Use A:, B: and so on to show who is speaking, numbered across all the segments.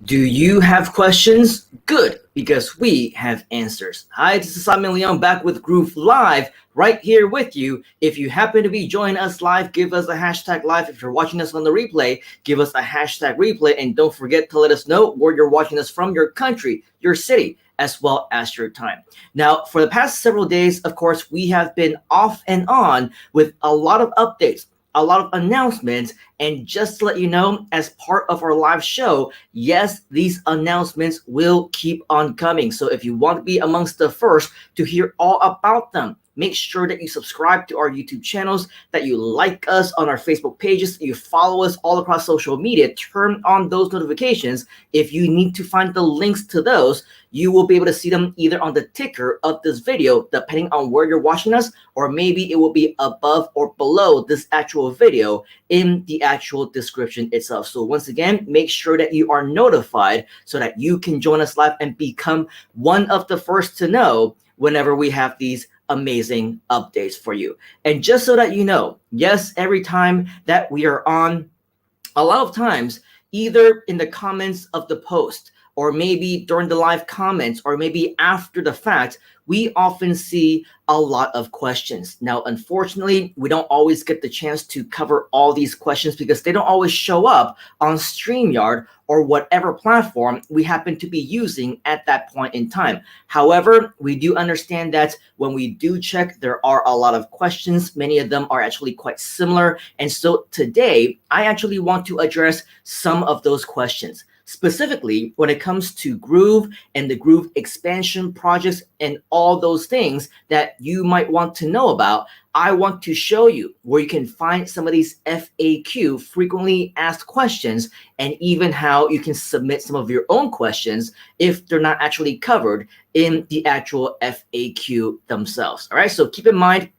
A: Do you have questions? Good, because we have answers. Hi, this is Leung back with Groove Live, right here with you. If you happen to be joining us live, give us a hashtag live. If you're watching us on the replay, give us a hashtag replay. And don't forget to let us know where you're watching us from, your country, your city, as well as your time. Now, for the past several days, of course, we have been off and on with a lot of updates, a lot of announcements, and just to let you know, as part of our live show, yes, these announcements will keep on coming. So if you want to be amongst the first to hear all about them, make sure that you subscribe to our YouTube channels, that you like us on our Facebook pages, you follow us all across social media, turn on those notifications. If you need to find the links to those, you will be able to see them either on the ticker of this video, depending on where you're watching us, or maybe it will be above or below this actual video in the actual description itself. So once again, make sure that you are notified so that you can join us live and become one of the first to know whenever we have these amazing updates for you. And just so that you know, yes, every time that we are on, a lot of times, either in the comments of the post, or maybe during the live comments, or maybe after the fact, we often see a lot of questions. Now, unfortunately, we don't always get the chance to cover all these questions because they don't always show up on StreamYard or whatever platform we happen to be using at that point in time. However, we do understand that when we do check, there are a lot of questions. Many of them are actually quite similar. And so today, I actually want to address some of those questions. Specifically, when it comes to Groove and the Groove expansion projects and all those things that you might want to know about, I want to show you where you can find some of these FAQ, frequently asked questions, and even how you can submit some of your own questions if they're not actually covered in the actual FAQ themselves. All right, so keep in mind,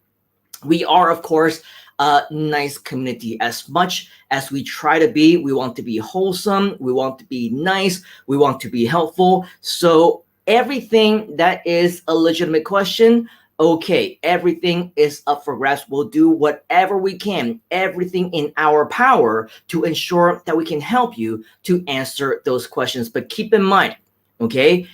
A: we are, of course, a nice community. As much as we try to be, we want to be wholesome, we want to be nice, we want to be helpful. So everything that is a legitimate question, okay, everything is up for grabs. We'll do whatever we can, everything in our power to ensure that we can help you to answer those questions. But keep in mind, okay,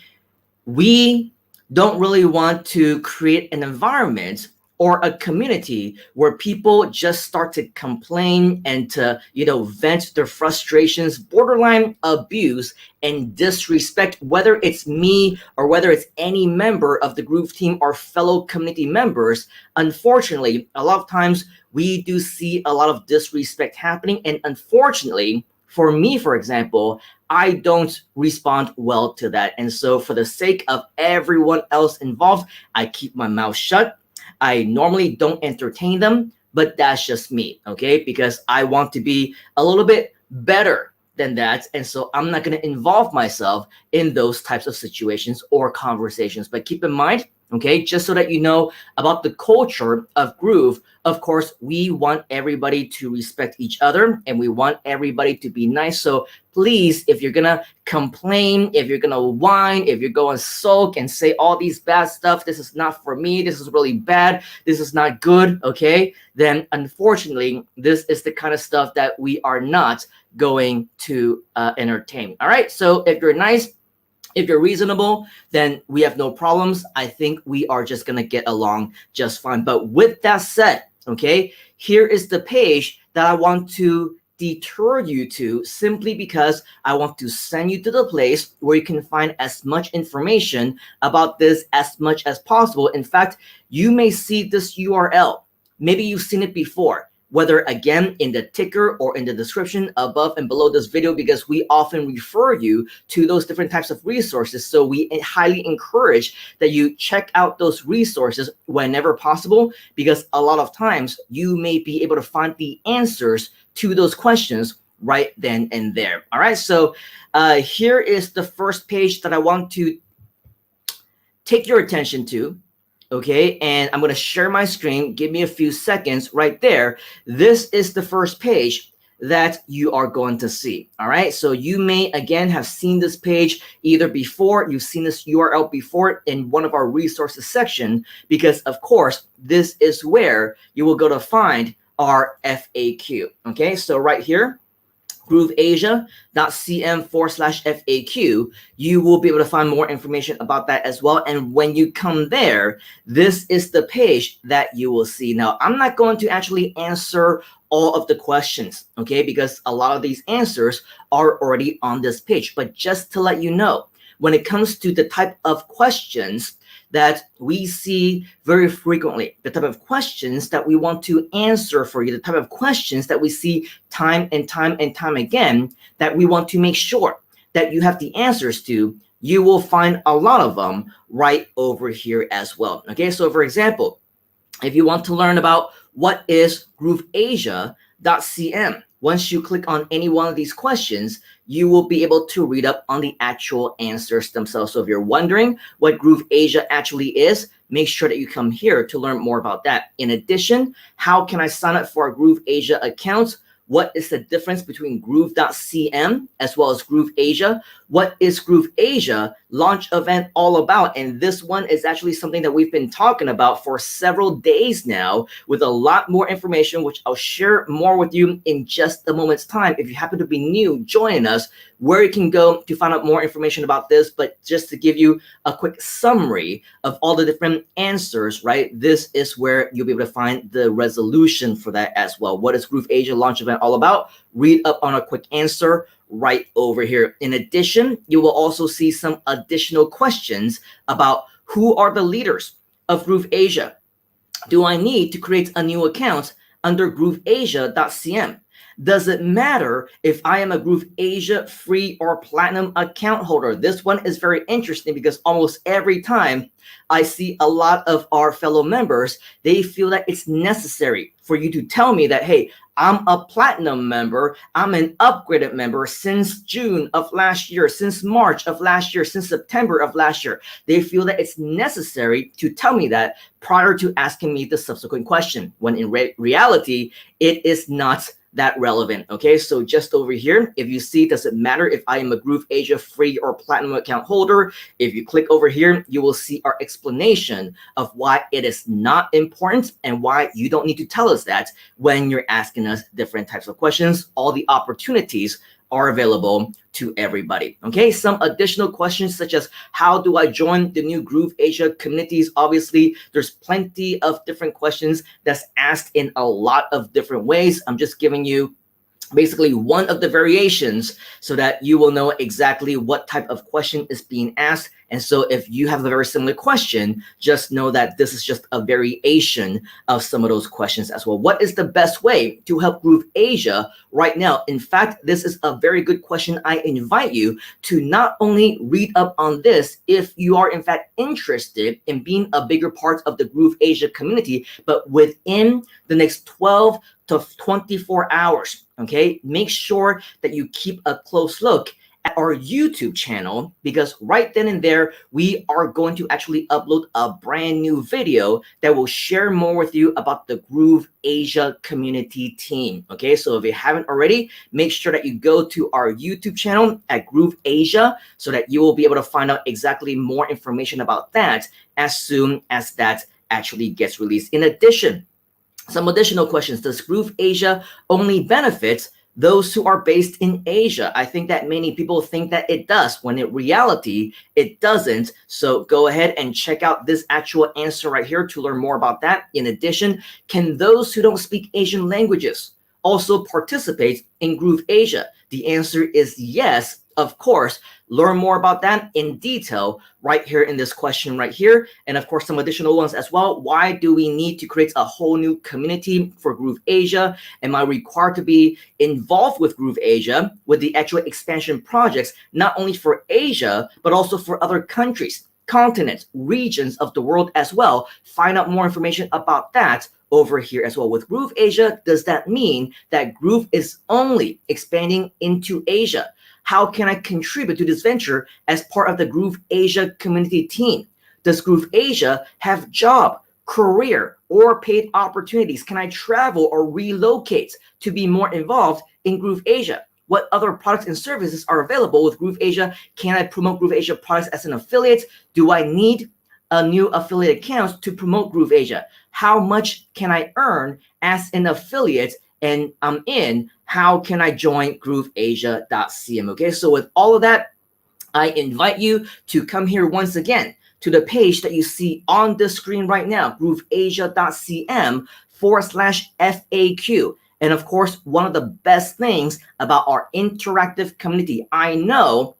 A: we don't really want to create an environment or a community where people just start to complain and to, vent their frustrations, borderline abuse and disrespect, whether it's me or whether it's any member of the Groove team or fellow community members. Unfortunately, a lot of times we do see a lot of disrespect happening. And unfortunately, for me, for example, I don't respond well to that. And so for the sake of everyone else involved, I keep my mouth shut. I normally don't entertain them, but that's just me, okay? Because I want to be a little bit better than that. And so I'm not going to involve myself in those types of situations or conversations. But keep in mind, okay, just so that you know about the culture of Groove, of course, we want everybody to respect each other and we want everybody to be nice. So please, if you're going to complain, if you're going to whine, if you're going to sulk and say all these bad stuff, this is not for me, this is really bad, this is not good, okay, then unfortunately, this is the kind of stuff that we are not going to entertain. All right, so if you're nice, if you're reasonable, then we have no problems. I think we are just going to get along just fine. But with that said, okay, here is the page that I want to deter you to, simply because I want to send you to the place where you can find as much information about this as much as possible. In fact, you may see this URL. Maybe you've seen it before, whether again in the ticker or in the description above and below this video, because we often refer you to those different types of resources. So we highly encourage that you check out those resources whenever possible, because a lot of times you may be able to find the answers to those questions right then and there. All right, so here is the first page that I want to take your attention to. Okay, and I'm going to share my screen. Give me a few seconds right there. This is the first page that you are going to see. All right, so you may again have seen this page either before, you've seen this URL before in one of our resources section, because of course, this is where you will go to find our FAQ. Okay, so right here, GrooveAsia.cm/FAQ, you will be able to find more information about that as well. And when you come there, this is the page that you will see. Now, I'm not going to actually answer all of the questions, okay, because a lot of these answers are already on this page. But just to let you know, when it comes to the type of questions that we see very frequently, the type of questions that we want to answer for you, the type of questions that we see time and time and time again, that we want to make sure that you have the answers to, you will find a lot of them right over here as well. Okay, so for example, if you want to learn about what is GrooveAsia.cm, once you click on any one of these questions, you will be able to read up on the actual answers themselves. So if you're wondering what GrooveAsia actually is, make sure that you come here to learn more about that. In addition, how can I sign up for a GrooveAsia account? What is the difference between Groove.cm as well as GrooveAsia? What is GrooveAsia launch event all about? And this one is actually something that we've been talking about for several days now with a lot more information, which I'll share more with you in just a moment's time. If you happen to be new, join us where you can go to find out more information about this. But just to give you a quick summary of all the different answers, right? This is where you'll be able to find the resolution for that as well. What is GrooveAsia launch event all about? Read up on a quick answer right over here. In addition, you will also see some additional questions about who are the leaders of GrooveAsia. Do I need to create a new account under GrooveAsia.cm? Does it matter if I am a GrooveAsia free or platinum account holder? This one is very interesting because almost every time I see a lot of our fellow members, they feel that it's necessary for you to tell me that, hey, I'm a platinum member, I'm an upgraded member since June of last year, since March of last year, since September of last year. They feel that it's necessary to tell me that prior to asking me the subsequent question, when in reality, it is not that relevant. Okay, so just over here, if you see, does it matter if I am a GrooveAsia free or platinum account holder? If you click over here, you will see our explanation of why it is not important and why you don't need to tell us that when you're asking us different types of questions. All the opportunities are available to everybody. Okay, some additional questions such as how do I join the new GrooveAsia communities? Obviously, there's plenty of different questions that's asked in a lot of different ways. I'm just giving you basically one of the variations so that you will know exactly what type of question is being asked. And so if you have a very similar question, just know that this is just a variation of some of those questions as well. What is the best way to help GrooveAsia right now? In fact, this is a very good question. I invite you to not only read up on this if you are in fact interested in being a bigger part of the GrooveAsia community, but within the next 12 to 24 hours, okay? Make sure that you keep a close look at our YouTube channel, because right then and there, we are going to actually upload a brand new video that will share more with you about the GrooveAsia community team, okay? So if you haven't already, make sure that you go to our YouTube channel at GrooveAsia so that you will be able to find out exactly more information about that as soon as that actually gets released. In addition, some additional questions. Does GrooveAsia only benefit those who are based in Asia? I think that many people think that it does, when in reality, it doesn't. So go ahead and check out this actual answer right here to learn more about that. In addition, can those who don't speak Asian languages also participate in GrooveAsia? The answer is yes, of course. Learn more about that in detail right here in this question right here. And of course, some additional ones as well. Why do we need to create a whole new community for GrooveAsia? Am I required to be involved with GrooveAsia with the actual expansion projects, not only for Asia, but also for other countries, continents, regions of the world as well? Find out more information about that over here as well. With GrooveAsia, does that mean that Groove is only expanding into Asia? How can I contribute to this venture as part of the GrooveAsia community team? Does GrooveAsia have job, career, or paid opportunities? Can I travel or relocate to be more involved in GrooveAsia? What other products and services are available with GrooveAsia? Can I promote GrooveAsia products as an affiliate? Do I need a new affiliate account to promote GrooveAsia? How much can I earn as an affiliate and I'm in, how can I join GrooveAsia.cm? Okay, so with all of that, I invite you to come here once again to the page that you see on the screen right now, grooveasia.cm/FAQ. And of course, one of the best things about our interactive community, I know,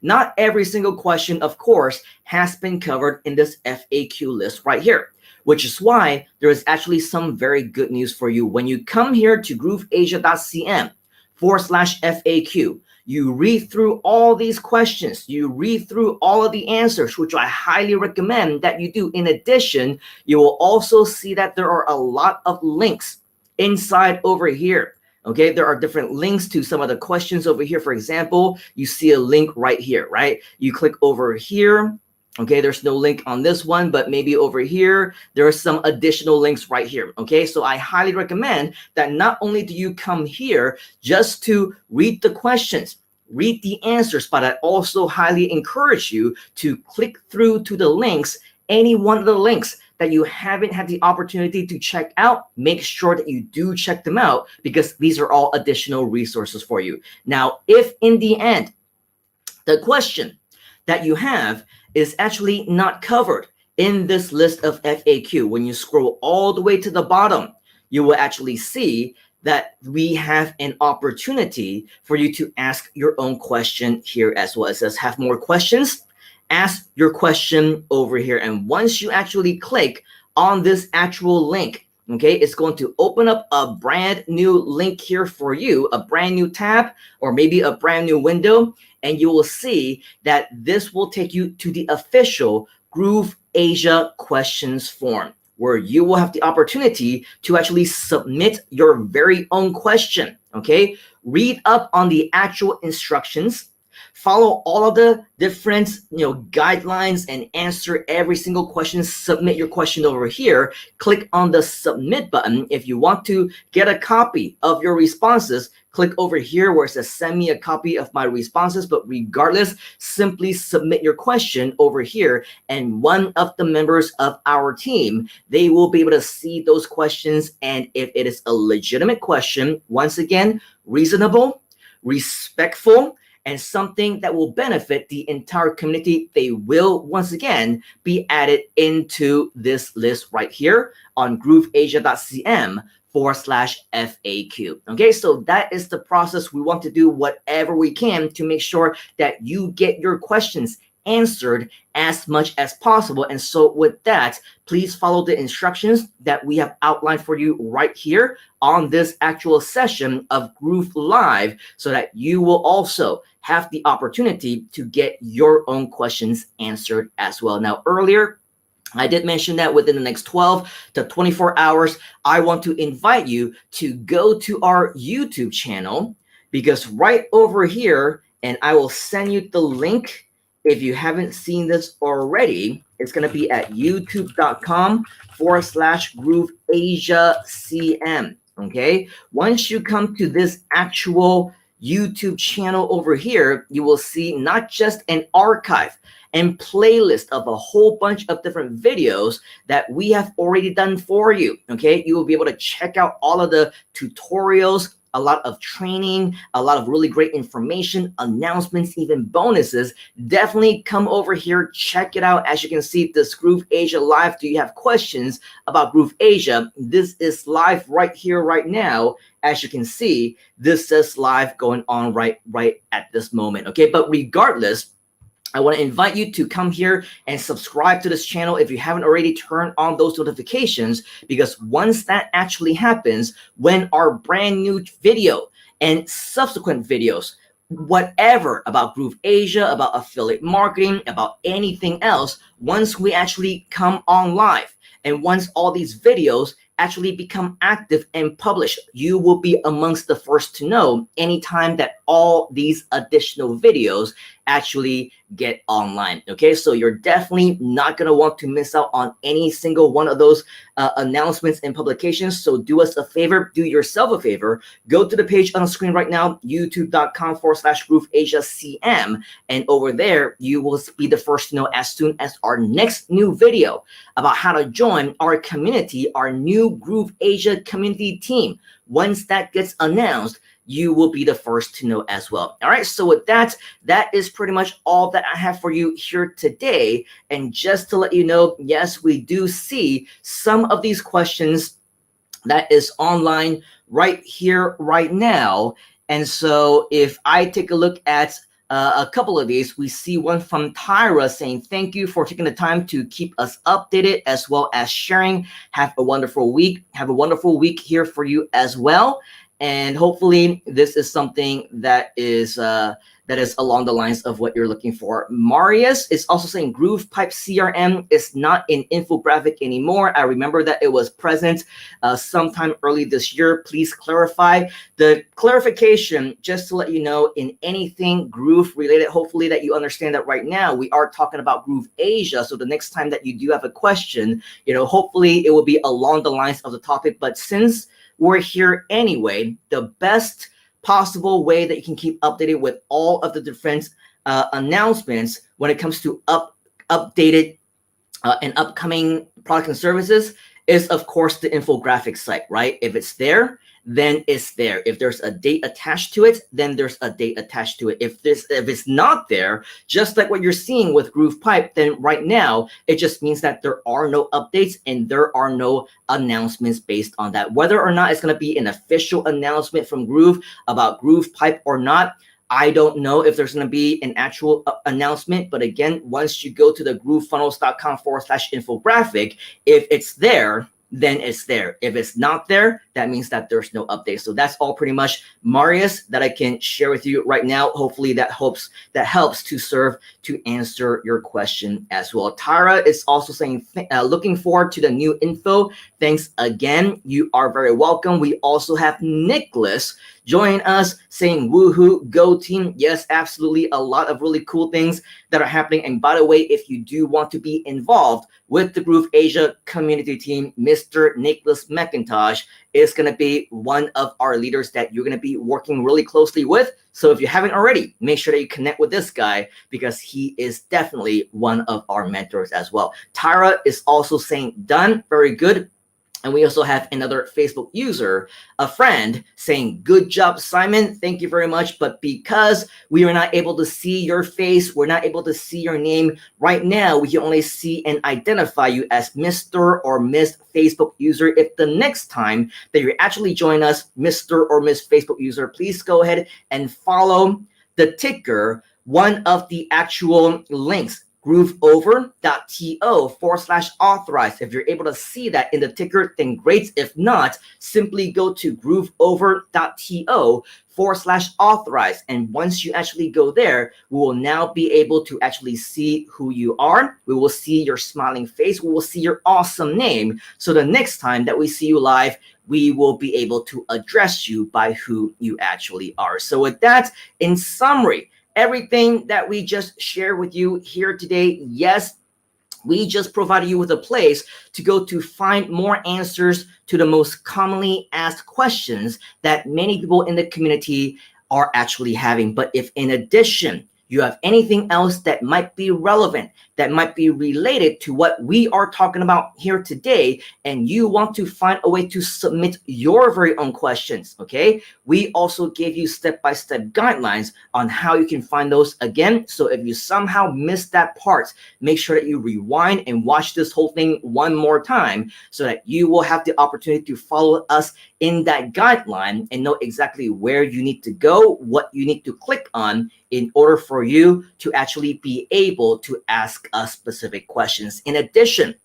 A: not every single question, of course, has been covered in this FAQ list right here, which is why there is actually some very good news for you. When you come here to grooveasia.cm/FAQ, you read through all these questions, you read through all of the answers, which I highly recommend that you do. In addition, you will also see that there are a lot of links inside over here. Okay, there are different links to some of the questions over here. For example, you see a link right here, right? You click over here. Okay, there's no link on this one, but maybe over here, there are some additional links right here. Okay, so I highly recommend that not only do you come here just to read the questions, read the answers, but I also highly encourage you to click through to the links, any one of the links that you haven't had the opportunity to check out. Make sure that you do check them out, because these are all additional resources for you. Now, if in the end, the question that you have is actually not covered in this list of FAQ, when you scroll all the way to the bottom, you will actually see that we have an opportunity for you to ask your own question here as well. It says have more questions, ask your question over here. And once you actually click on this actual link, okay, it's going to open up a brand new link here for you, a brand new tab, or maybe a brand new window. And you will see that this will take you to the official GrooveAsia questions form, where you will have the opportunity to actually submit your very own question. Okay, read up on the actual instructions, follow all of the different guidelines, and answer every single question. Submit your question over here. Click on the submit button. If you want to get a copy of your responses, click over here where it says send me a copy of my responses. But regardless, simply submit your question over here, and one of the members of our team, they will be able to see those questions. And if it is a legitimate question, once again, reasonable, respectful, and something that will benefit the entire community, they will once again be added into this list right here on grooveasia.cm/FAQ. Okay, so that is the process. We want to do whatever we can to make sure that you get your questions answered as much as possible. And so with that, please follow the instructions that we have outlined for you right here on this actual session of Groove Live, so that you will also have the opportunity to get your own questions answered as well. Now, earlier, I did mention that within the next 12 to 24 hours, I want to invite you to go to our YouTube channel, because right over here, and I will send you the link if you haven't seen this already, it's going to be at youtube.com/GrooveAsiaCM. Okay. Once you come to this actual YouTube channel over here, you will see not just an archive and playlist of a whole bunch of different videos that we have already done for you. Okay. You will be able to check out all of the tutorials, a lot of training, a lot of really great information, announcements, even bonuses. Definitely come over here, check it out. As you can see, this GrooveAsia Live. Do you have questions about GrooveAsia? This is live right here, right now. As you can see, this says live going on right at this moment. Okay, but regardless, I want to invite you to come here and subscribe to this channel if you haven't already. Turned on those notifications, because once that actually happens, when our brand new video and subsequent videos, whatever about GrooveAsia, about affiliate marketing, about anything else, once we actually come on live, and once all these videos actually become active and published, you will be amongst the first to know anytime that all these additional videos actually get online. Okay, so you're definitely not going to want to miss out on any single one of those announcements and publications. So do us a favor, do yourself a favor, go to the page on the screen right now, youtube.com/GrooveAsiaCM, and over there you will be the first to know as soon as our next new video about how to join our community, our new GrooveAsia community team. Once that gets announced, you will be the first to know as well. All right, so with that, that is pretty much all that I have for you here today. And just to let you know, yes, we do see some of these questions that is online right here, right now. And so if I take a look at a couple of these, we see one from Tyra saying, thank you for taking the time to keep us updated as well as sharing. Have a wonderful week. Have a wonderful week here for you as well. And hopefully this is something that is along the lines of what you're looking for. Marius is also saying GroovePipe CRM is not an infographic anymore. I remember that it was present sometime early this year. Please clarify. The clarification, just to let you know, in anything Groove related, hopefully that you understand that right now we are talking about GrooveAsia. So the next time that you do have a question, hopefully it will be along the lines of the topic. But since we're here anyway, the best possible way that you can keep updated with all of the different announcements when it comes to updated and upcoming products and services is, of course, the infographic site, right? If it's there, then it's there. If there's a date attached to it, then there's a date attached to it. If it's not there, just like what you're seeing with GroovePipe, then right now it just means that there are no updates and there are no announcements based on that. Whether or not it's going to be an official announcement from Groove about GroovePipe or not, I don't know if there's going to be an actual announcement. But again, once you go to the groovefunnels.com/infographic, if it's there, then it's there. If it's not there, that means that there's no update. So that's all pretty much, Marius, that I can share with you right now. Hopefully that helps to serve to answer your question as well. Tara is also saying, looking forward to the new info. Thanks again. You are very welcome. We also have Nicholas join us saying, woohoo, go team. Yes, absolutely. A lot of really cool things that are happening. And by the way, if you do want to be involved with the GrooveAsia community team, Mr. Nicholas McIntosh is going to be one of our leaders that you're going to be working really closely with. So if you haven't already, make sure that you connect with this guy because he is definitely one of our mentors as well. Tyra is also saying done. Very good. And we also have another Facebook user, a friend, saying, good job, Simon. Thank you very much. But because we are not able to see your face, we're not able to see your name right now, we can only see and identify you as Mr. or Miss Facebook user. If the next time that you actually join us, Mr. or Miss Facebook user, please go ahead and follow the ticker, one of the actual links, grooveover.to/authorize. If you're able to see that in the ticker, then great. If not, simply go to grooveover.to/authorize. And once you actually go there, we will now be able to actually see who you are. We will see your smiling face. We will see your awesome name. So the next time that we see you live, we will be able to address you by who you actually are. So with that, in summary, everything that we just shared with you here today, yes, we just provided you with a place to go to find more answers to the most commonly asked questions that many people in the community are actually having. But if in addition, you have anything else that might be relevant, that might be related to what we are talking about here today, and you want to find a way to submit your very own questions, okay? We also gave you step-by-step guidelines on how you can find those again. So if you somehow missed that part, make sure that you rewind and watch this whole thing one more time so that you will have the opportunity to follow us in that guideline and know exactly where you need to go, what you need to click on in order for you to actually be able to ask us specific questions. In addition,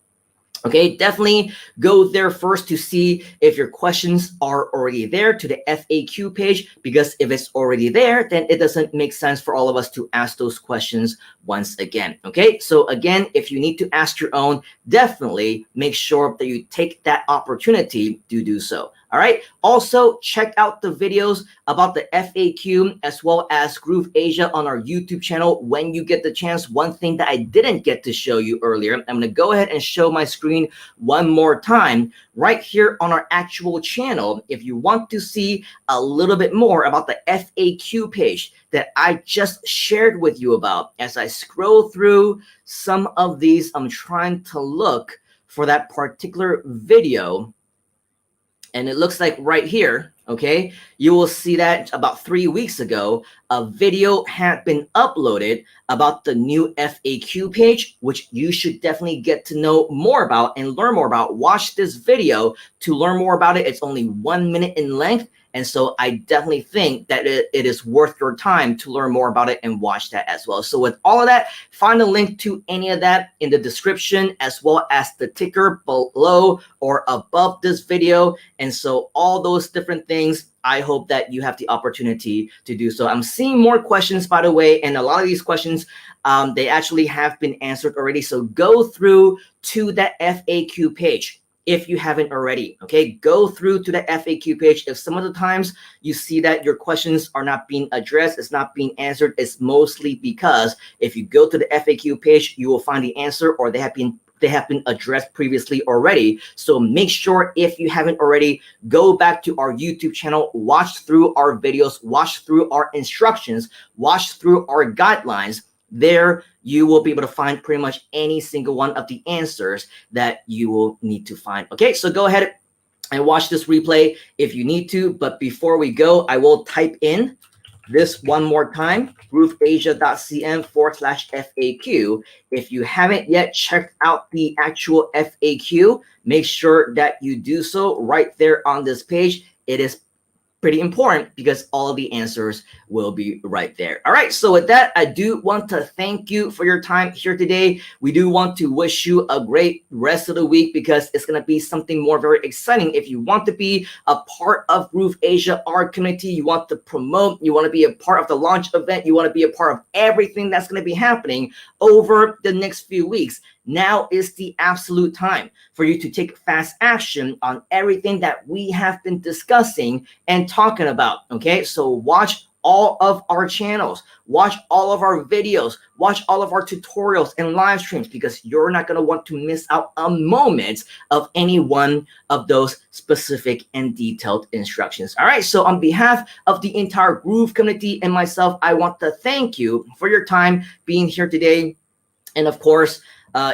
A: okay, definitely go there first to see if your questions are already there to the FAQ page, because if it's already there, then it doesn't make sense for all of us to ask those questions once again. Okay, so again, if you need to ask your own, definitely make sure that you take that opportunity to do so. All right. Also, check out the videos about the FAQ as well as GrooveAsia on our YouTube channel when you get the chance. One thing that I didn't get to show you earlier, I'm going to go ahead and show my screen one more time right here on our actual channel. If you want to see a little bit more about the FAQ page that I just shared with you about, as I scroll through some of these, I'm trying to look for that particular video. And it looks like right here, okay, you will see that about 3 weeks ago, a video had been uploaded about the new FAQ page, which you should definitely get to know more about and learn more about. Watch this video to learn more about it. It's only 1 minute in length. And so I definitely think that it is worth your time to learn more about it and watch that as well. So with all of that, find a link to any of that in the description as well as the ticker below or above this video. And so all those different things, I hope that you have the opportunity to do so. I'm seeing more questions, by the way, and a lot of these questions, they actually have been answered already. So go through to that FAQ page if you haven't already, okay? Go through to the FAQ page. If some of the times you see that your questions are not being addressed, it's not being answered, it's mostly because if you go to the FAQ page, you will find the answer or they have been addressed previously already. So make sure, if you haven't already, go back to our YouTube channel, watch through our videos, watch through our instructions, watch through our guidelines. There you will be able to find pretty much any single one of the answers that you will need to find. Okay, so go ahead and watch this replay if you need to. But before we go, I will type in this one more time, grooveasia.cn/FAQ. If you haven't yet checked out the actual FAQ, make sure that you do so right there on this page. It is pretty important because all of the answers will be right there. All right, so with that, I do want to thank you for your time here today. We do want to wish you a great rest of the week because it's going to be something more very exciting. If you want to be a part of GrooveAsia, our community, you want to promote, you want to be a part of the launch event, you want to be a part of everything that's going to be happening over the next few weeks, now is the absolute time for you to take fast action on everything that we have been discussing and talking about, okay? So watch all of our channels, watch all of our videos, watch all of our tutorials and live streams because you're not going to want to miss out a moment of any one of those specific and detailed instructions. All right, so on behalf of the entire Groove community and myself, I want to thank you for your time being here today. And of course,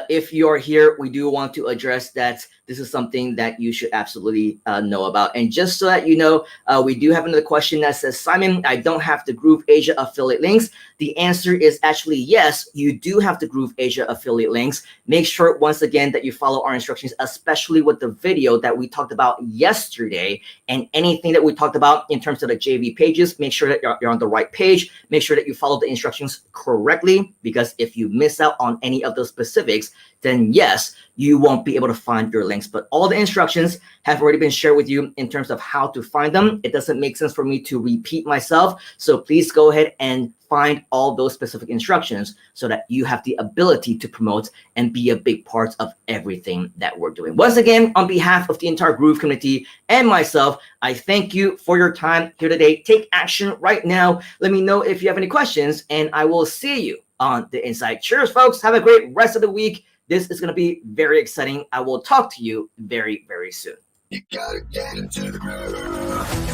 A: if you're here, we do want to address that this is something that you should absolutely know about. And just so that you know, we do have another question that says, Simon, I don't have the GrooveAsia affiliate links. The answer is actually yes, you do have the GrooveAsia affiliate links. Make sure, once again, that you follow our instructions, especially with the video that we talked about yesterday and anything that we talked about in terms of the JV pages. Make sure that you're on the right page. Make sure that you follow the instructions correctly, because if you miss out on any of those specifics, then yes, you won't be able to find your links. But all the instructions have already been shared with you in terms of how to find them. It doesn't make sense for me to repeat myself. So please go ahead and find all those specific instructions so that you have the ability to promote and be a big part of everything that we're doing. Once again, on behalf of the entire Groove community and myself, I thank you for your time here today. Take action right now. Let me know if you have any questions, and I will see you on the inside. Cheers, folks. Have a great rest of the week. This is going to be very exciting. I will talk to you very, very soon. You gotta get into the groove.